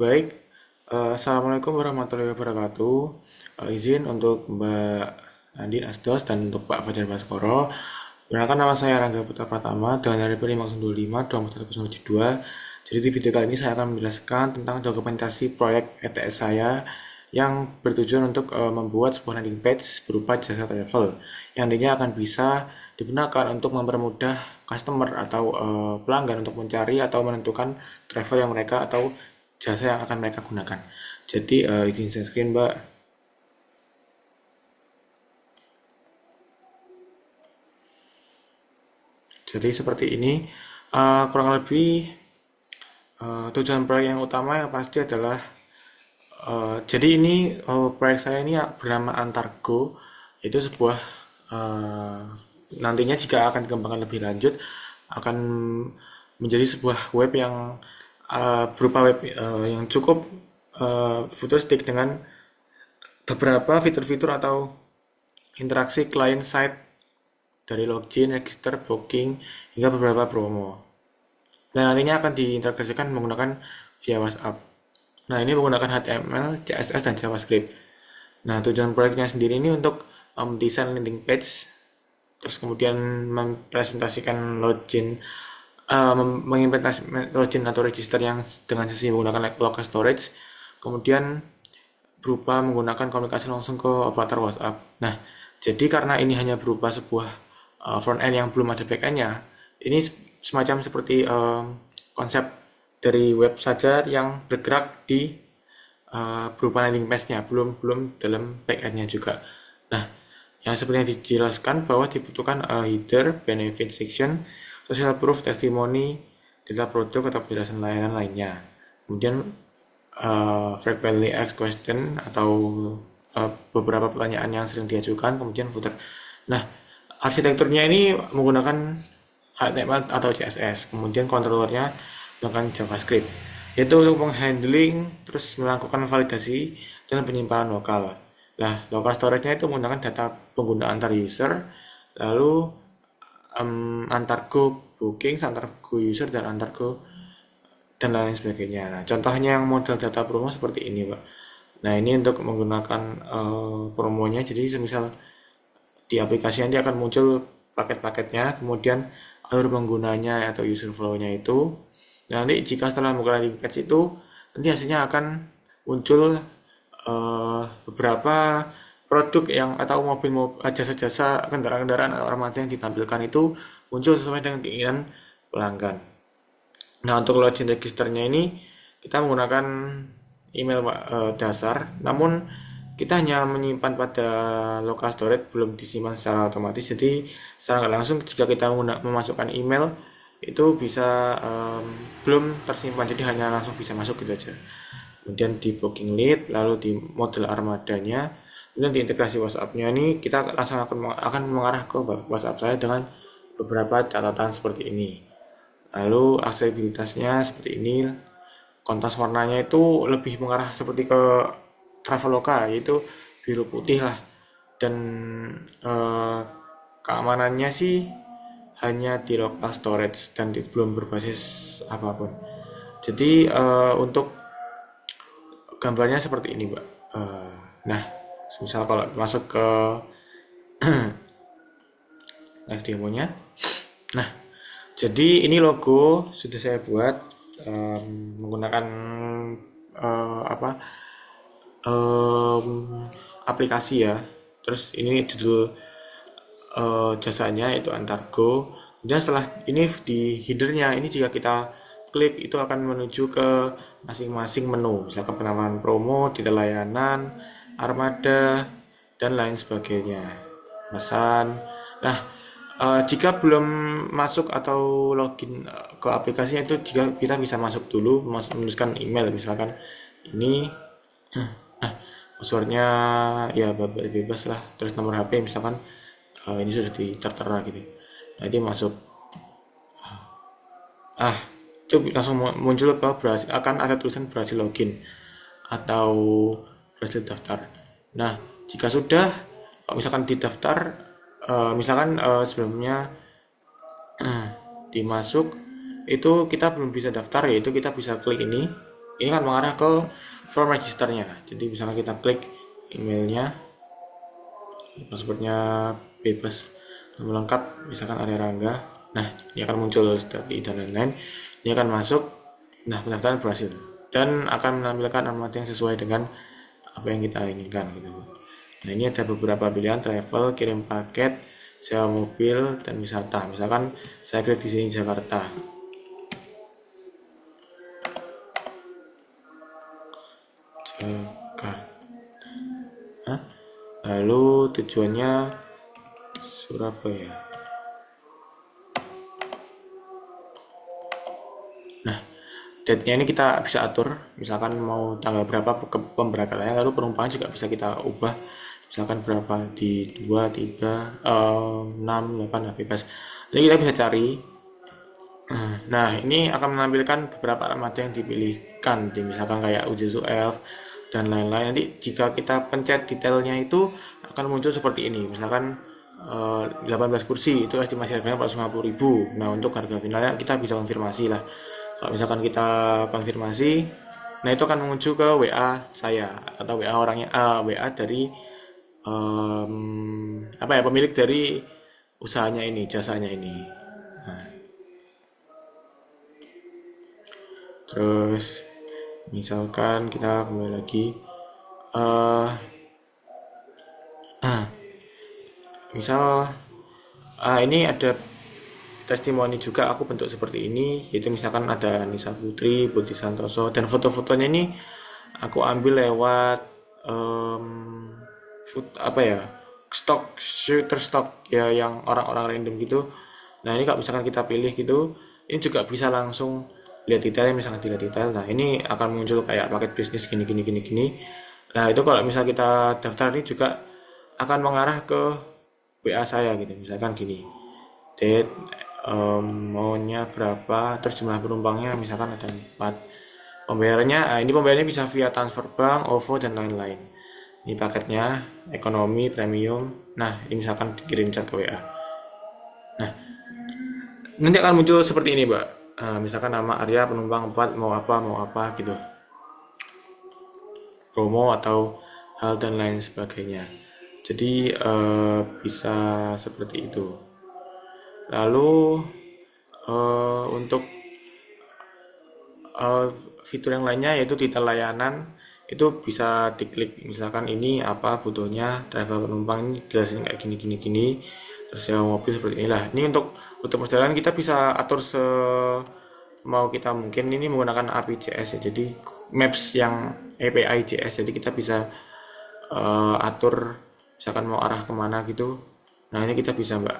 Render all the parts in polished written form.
Baik, Assalamualaikum warahmatullahi wabarakatuh. Izin untuk Mbak Andin Asdos dan untuk Pak Fajar Baskoro. Perkenalkan, nama saya Rangga Putra Pratama dengan RP 525 24102. Jadi di video kali ini saya akan menjelaskan tentang dokumentasi proyek ETS saya yang bertujuan untuk membuat sebuah landing page berupa jasa travel yang nantinya akan bisa digunakan untuk mempermudah customer atau pelanggan untuk mencari atau menentukan travel yang mereka atau jasa yang akan mereka gunakan. Jadi izin share screen, Mbak. Jadi seperti ini. Kurang lebih tujuan proyek yang utama yang pasti adalah jadi ini proyek saya ini bernama Antargo. Itu sebuah eh, nantinya jika akan dikembangkan lebih lanjut akan menjadi sebuah web yang berupa web yang cukup futuristik dengan beberapa fitur-fitur atau interaksi client side dari login, register, booking, hingga beberapa promo. Dan nantinya akan diintegrasikan menggunakan via WhatsApp. Nah, ini menggunakan HTML, CSS, dan JavaScript. Nah, tujuan proyeknya sendiri ini untuk desain landing page, terus kemudian mempresentasikan login, mengimplementasi login atau register yang dengan sesi menggunakan local storage, kemudian berupa menggunakan komunikasi langsung ke operator WhatsApp. Nah, jadi karena ini hanya berupa sebuah front end yang belum ada back end-nya, ini semacam seperti konsep dari web saja yang bergerak di berupa landing page-nya, belum dalam back end-nya juga. Nah, yang seperti yang dijelaskan bahwa dibutuhkan header, benefit section, social proof, testimoni, data produk atau penjelasan layanan lainnya. Kemudian frequently asked question atau beberapa pertanyaan yang sering diajukan, kemudian footer. Nah, arsitekturnya ini menggunakan HTML atau CSS, kemudian kontrolernya menggunakan JavaScript. Itu untuk menghandling, terus melakukan validasi dan penyimpanan lokal. Nah, local storage-nya itu menggunakan data pengguna antar user, lalu antar go booking, antar go user, dan antar go dan lain sebagainya. Nah, contohnya yang model data promo seperti ini, Pak. Nah, ini untuk menggunakan promonya. Jadi, semisal di aplikasi nanti akan muncul paket-paketnya, kemudian alur penggunanya atau user flow-nya itu. Nah, nanti jika setelah membuka landing page itu, nanti hasilnya akan muncul beberapa produk yang atau jasa-jasa kendaraan-kendaraan atau armada yang ditampilkan itu muncul sesuai dengan keinginan pelanggan. Nah, untuk login registernya ini kita menggunakan email dasar, namun kita hanya menyimpan pada local storage, belum disimpan secara otomatis. Jadi secara nggak langsung jika kita memasukkan email itu bisa belum tersimpan, jadi hanya langsung bisa masuk gitu aja. Kemudian di booking lead, lalu di model armadanya, kemudian di integrasi WhatsApp-nya ini kita langsung akan mengarah ke WhatsApp saya dengan beberapa catatan seperti ini. Lalu aksesibilitasnya seperti ini, kontras warnanya itu lebih mengarah seperti ke Traveloka, yaitu biru putih lah. Dan eh, keamanannya sih hanya di local storage dan belum berbasis apapun. Jadi untuk gambarnya seperti ini, Mbak. Nah, misal kalau masuk ke live demonya, nah, jadi ini logo sudah saya buat menggunakan apa aplikasi ya. Terus ini judul jasanya itu Antargo. Kemudian setelah ini di headernya ini jika kita klik itu akan menuju ke masing-masing menu, misalkan penawaran promo, detail layanan, armada, dan lain sebagainya. Pesan. Nah, jika belum masuk atau login ke aplikasinya itu jika kita bisa masuk dulu, menuliskan email misalkan ini, nah passwordnya ya bebas lah, terus nomor HP misalkan ini sudah tertera gitu. Nah, ini masuk, itu langsung muncul ke berhasil, akan ada tulisan berhasil login atau berhasil daftar. Nah, jika sudah, kalau misalkan didaftar, misalkan sebelumnya dimasuk itu kita belum bisa daftar, yaitu kita bisa klik ini ini kan mengarah ke form registernya. Jadi misalkan kita klik emailnya, passwordnya bebas, nama lengkap misalkan Arya Rangga. Nah, ini akan muncul tadi dan lain-lain. Ini akan masuk. Nah, pendaftaran berhasil dan akan menampilkan alamat yang sesuai dengan apa yang kita inginkan gitu. Nah, ini ada beberapa pilihan: travel, kirim paket, sewa mobil, dan wisata. Misalkan saya klik di sini Jakarta. Jakarta. Lalu tujuannya Surabaya. Nah, date-nya ini kita bisa atur, misalkan mau tanggal berapa pemberangkatannya, lalu penumpang juga bisa kita ubah, misalkan berapa di 2, 3, 6, 8, bebas. Jadi kita bisa cari. Nah, ini akan menampilkan beberapa alamat yang dipilihkan, misalkan kayak Ujesu Elf dan lain-lain. Nanti jika kita pencet detailnya itu akan muncul seperti ini, misalkan 18 kursi itu estimasi harganya 450.000. Nah, untuk harga finalnya kita bisa konfirmasi lah. Kalau misalkan kita konfirmasi, nah itu akan menuju ke WA saya atau WA orangnya, WA dari apa ya, pemilik dari usahanya ini, jasanya ini. Terus misalkan kita kembali lagi, eh misal ini ada testimoni juga aku bentuk seperti ini, yaitu misalkan ada Nisa Putri, Putri Santoso, dan foto-fotonya ini aku ambil lewat apa ya, stok shooter stock ya, yang orang-orang random gitu. Nah, ini kalau misalkan kita pilih gitu, ini juga bisa langsung lihat detailnya, misalkan dilihat detail. Nah, ini akan muncul kayak paket bisnis gini gini gini gini. Nah, itu kalau misal kita daftar ini juga akan mengarah ke WA saya gitu, misalkan gini, date, maunya berapa, terus jumlah penumpangnya misalkan ada 4, pembayarannya, ini pembayarannya bisa via transfer bank, OVO, dan lain-lain. Ini paketnya ekonomi, premium. Nah, ini misalkan dikirim chat ke WA. Nah, nanti akan muncul seperti ini, Mbak. Misalkan nama Arya, penumpang 4, mau apa gitu, promo atau hal dan lain sebagainya. Jadi bisa seperti itu. Lalu untuk fitur yang lainnya yaitu detail layanan, itu bisa diklik, misalkan ini apa butuhnya, travel penumpang ini jelasin kayak gini gini gini, terus sewa mobil seperti inilah. Ini untuk perjalanan kita bisa atur mau kita, mungkin ini menggunakan API JS ya, jadi Maps yang API JS, jadi kita bisa atur misalkan mau arah kemana gitu. Nah, ini kita bisa, Mbak,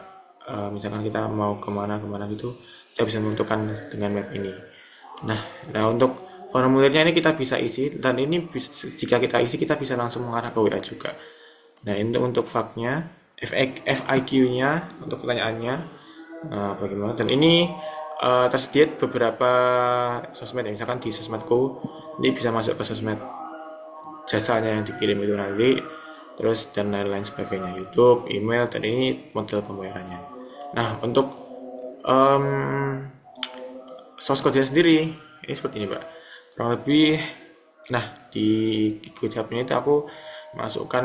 misalkan kita mau kemana kemana gitu, kita bisa menentukan dengan map ini. Nah, untuk formulirnya ini kita bisa isi, dan ini jika kita isi kita bisa langsung mengarah ke WA juga. Nah, ini untuk faktnya, FIQ-nya untuk pertanyaannya, bagaimana. Dan ini tersedia beberapa sosmed ya, misalkan di sosmedku ini bisa masuk ke sosmed jasanya yang dikirim itu nanti, terus dan lain-lain sebagainya, YouTube, email, dan ini model pembayarannya. Nah, untuk um, source code sendiri ini seperti ini, Pak, kurang lebih. Nah, di GitHub-nya itu aku masukkan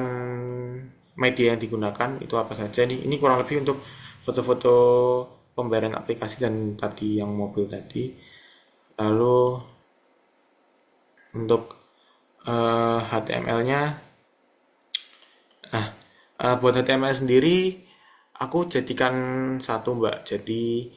media yang digunakan itu apa saja nih. Ini kurang lebih untuk foto-foto pembayaran aplikasi dan tadi yang mobil tadi. Lalu untuk HTML-nya, buat HTML sendiri aku jadikan satu, Mbak. Jadi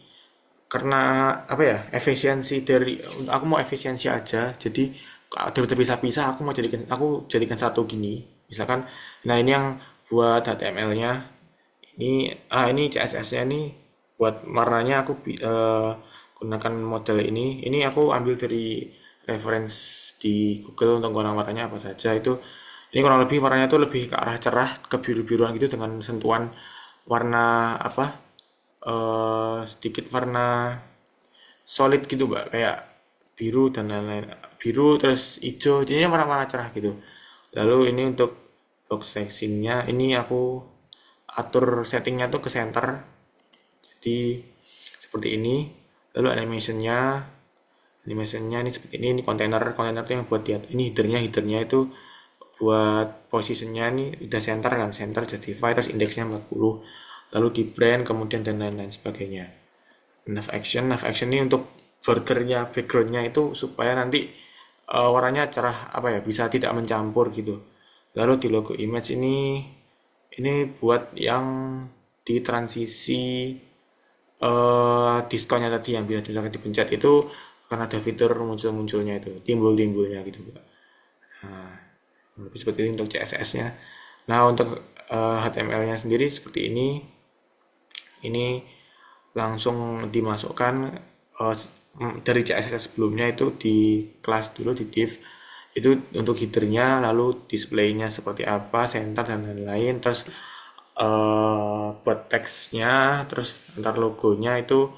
karena apa ya, efisiensi dari, aku mau efisiensi aja, jadi terpisah-pisah, aku jadikan satu gini misalkan. Nah, ini yang buat HTML-nya, ini CSS-nya nih, buat warnanya aku gunakan model ini aku ambil dari reference di Google untuk warna-warnanya apa saja itu. Ini kurang lebih warnanya tuh lebih ke arah cerah, ke biru-biruan gitu, dengan sentuhan warna apa, sedikit warna solid gitu, Mbak, kayak biru dan lain-lain, biru terus hijau, jadinya warna-warna cerah gitu. Lalu ini untuk box sizingnya, ini aku atur settingnya tuh ke center, jadi seperti ini. Lalu animationnya Animationnya ini seperti ini kontainer itu yang buat dia ini headernya itu buat positionnya nih udah center kan, center justify, terus indeksnya 40, lalu di brand kemudian dan lain-lain sebagainya. Nav action ini untuk bordernya, backgroundnya itu supaya nanti warnanya cerah, apa ya, bisa tidak mencampur gitu. Lalu di logo image ini buat yang di transisi diskonnya tadi yang bisa misalkan dipencet itu akan ada fitur muncul-munculnya itu, timbul-timbulnya gitu, Pak. Nah, lebih seperti ini untuk CSS-nya. Nah, untuk HTML-nya sendiri seperti ini. Ini langsung dimasukkan dari CSS sebelumnya itu di kelas dulu di div itu untuk headernya, lalu displaynya seperti apa, center dan lain-lain, terus buat teksnya, terus antar logonya itu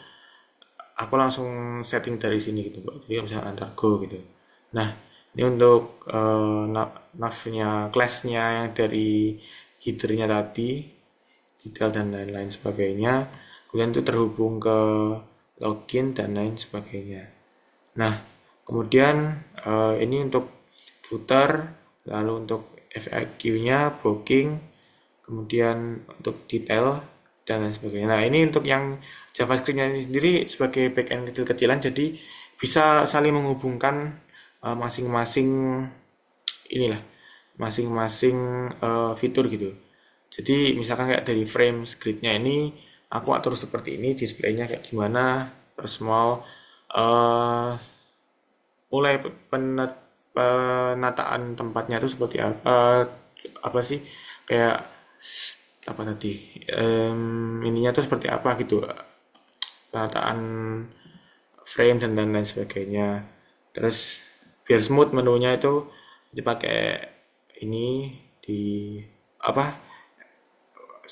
aku langsung setting dari sini gitu, Pak. Jadi bisa antar go gitu. Nah, ini untuk navnya, classnya yang dari headernya tadi, detail dan lain-lain sebagainya. Kemudian itu terhubung ke login dan lain sebagainya. Nah, kemudian ini untuk footer, lalu untuk FAQ-nya, blocking, kemudian untuk detail dan lain sebagainya. Nah, ini untuk yang JavaScript-nya ini sendiri sebagai backend kecil-kecilan, jadi bisa saling menghubungkan masing-masing inilah, masing-masing fitur gitu. Jadi misalkan kayak dari frame grid-nya ini aku atur seperti ini, displaynya kayak gimana, per small, mulai penataan tempatnya itu seperti apa sih, kayak apa tadi, ininya tuh seperti apa gitu, penataan frame dan lain-lain sebagainya. Terus biar smooth menunya itu dipakai ini di apa,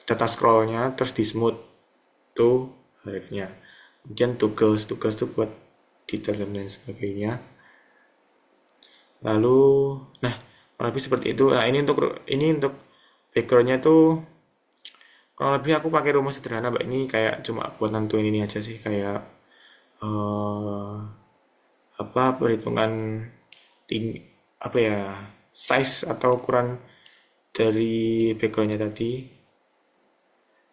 data scrollnya, terus di smooth tuh harusnya. Kemudian tugas tuh buat detail dan lain sebagainya. Lalu, nah, kurang lebih seperti itu. Nah, ini untuk backgroundnya tuh kurang lebih aku pakai rumus sederhana, Mbak. Ini kayak cuma buat nentuin ini aja sih, kayak eh, apa, perhitungan apa ya, size atau ukuran dari backgroundnya tadi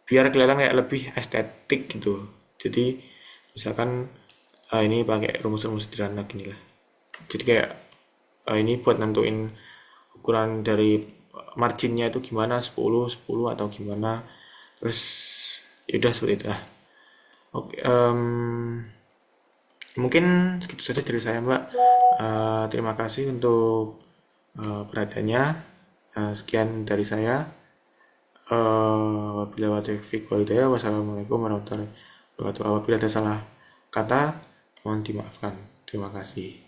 biar kelihatan kayak lebih estetik gitu. Jadi misalkan ini pakai rumus-rumus sederhana gini lah. Jadi kayak ini buat nentuin ukuran dari marginnya itu gimana, 10 10 atau gimana. Terus yaudah seperti itu lah. Oke, mungkin segitu saja dari saya, Mbak. Terima kasih untuk perhatiannya. Sekian dari saya. Wabillahi taufiq wal hidayah. Wassalamualaikum warahmatullahi wabarakatuh. Apabila ada salah kata, mohon dimaafkan. Terima kasih.